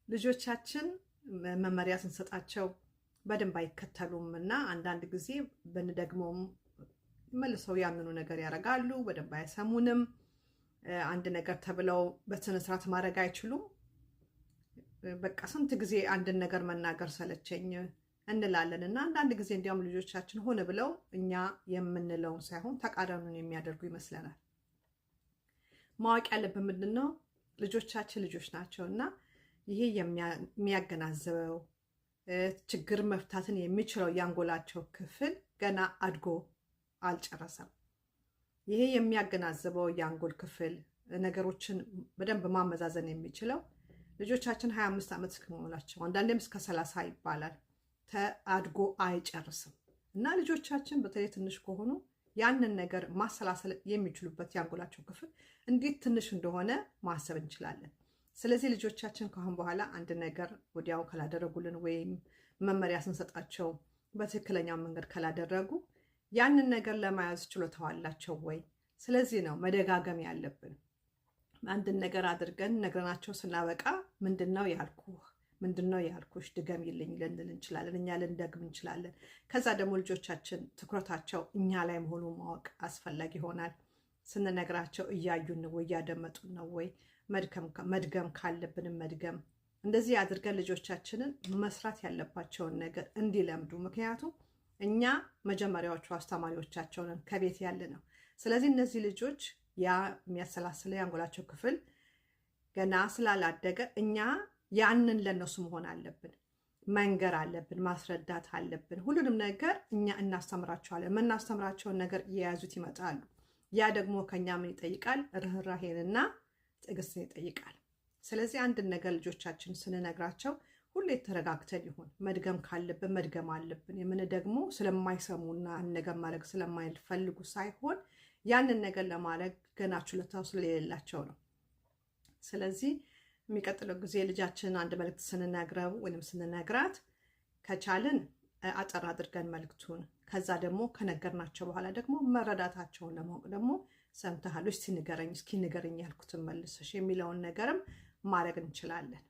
ልጆቻችን መመሪያ ስንሰጣቸው በደንብ አይከተሉምና አንዳንድ ጊዜ በንደግሞም መልሰው ያንኑ ነገር ያደርጋሉ። በደንብ አይሰሙንም። አንድ ነገር ተብለው በስነ ስርዓት ማድረግ አይችሉም። በቃ ስንት ጊዜ አንድን ነገር መናገር ሰለቸኝ እንላለን እና አንዳንድ ጊዜ እንዲያውም ልጆቻችን ሆነ ብለው እኛ የምንለውን ሳይሆን ተቃራኒውን የሚያደርጉ ይመስለናል። ማወቅ ያለብን ምንድን ነው? ልጆቻችን ልጆች ናቸውና ይሄ የሚያገናዝበው ችግር መፍታትን የሚችለው የአንጎላቸው ክፍል ገና አድጎ አልጨረሰም። ይሄ የሚያገናዝበው የአንጎል ክፍል ነገሮችን በደንብ ማመዛዘን የሚችለው ልጆቻችን 25 ዓመት እስከመሆናቸው አንዳንዴም እስከ 30 ይባላል አድጎ አይጨርስም እና ልጆቻችን በተለይ ትንሽ ከሆኑ ያንን ነገር ማሰላሰል የሚችሉበት የአንጎላቸው ክፍል እንዴት ትንሽ እንደሆነ ማሰብ እንችላለን። ስለዚህ ልጆቻችን ካሁን በኋላ አንድ ነገር ወዲያው ካላደረጉልን ወይም መመሪያ ስንሰጣቸው በትክክለኛው መንገድ ካላደረጉ ያንን ነገር ለመያዝ ችሎታው አላቸው ወይ? ስለዚህ ነው መደጋገም ያለብን። አንድን ነገር አድርገን ነግረናቸው ስናበቃ ምንድነው ያልኩህ፣ ምንድነው ያልኩሽ ድገሚልኝ ልንል እንችላለን። እኛ ልንደግም እንችላለን። ከዛ ደግሞ ልጆቻችን ትኩረታቸው እኛ ላይ መሆኑን ማወቅ አስፈላጊ ይሆናል። ስንነግራቸው እያዩን ነው ወይ እያደመጡን ነው ወይ፣ መድገም ካለብንም መድገም። እንደዚህ አድርገን ልጆቻችንን መስራት ያለባቸውን ነገር እንዲለምዱ። ምክንያቱም እኛ መጀመሪያዎቹ አስተማሪዎቻቸውን ከቤት ያለ ነው። ስለዚህ እነዚህ ልጆች ያ የሚያሰላስለው የአንጎላቸው ክፍል ገና ስላላደገ እኛ ያንን ለነሱ መሆን አለብን፣ መንገር አለብን፣ ማስረዳት አለብን። ሁሉንም ነገር እኛ እናስተምራቸዋለን። የምናስተምራቸውን ነገር እየያዙት ይመጣሉ። ያ ደግሞ ከኛ ምን ይጠይቃል? ርህራሄንና ትዕግስትን ይጠይቃል። ስለዚህ አንድን ነገር ልጆቻችን ስንነግራቸው ሁሌ ተረጋግተን ይሁን። መድገም ካለብን መድገም አለብን። የምን ደግሞ ስለማይሰሙና ነገር ማድረግ ስለማይፈልጉ ሳይሆን ያንን ነገር ለማድረግ ገና ችሎታው ስለሌላቸው ነው። ስለዚህ የሚቀጥለው ጊዜ ልጃችን አንድ መልእክት ስንነግረው ወይም ስንነግራት ከቻልን አጠር አድርገን መልእክቱን ከዛ ደግሞ ከነገርናቸው በኋላ ደግሞ መረዳታቸውን ለማወቅ ደግሞ ሰምተሃል እስኪ ንገረኝ ያልኩትን መልሰሽ የሚለውን ነገርም ማድረግ እንችላለን።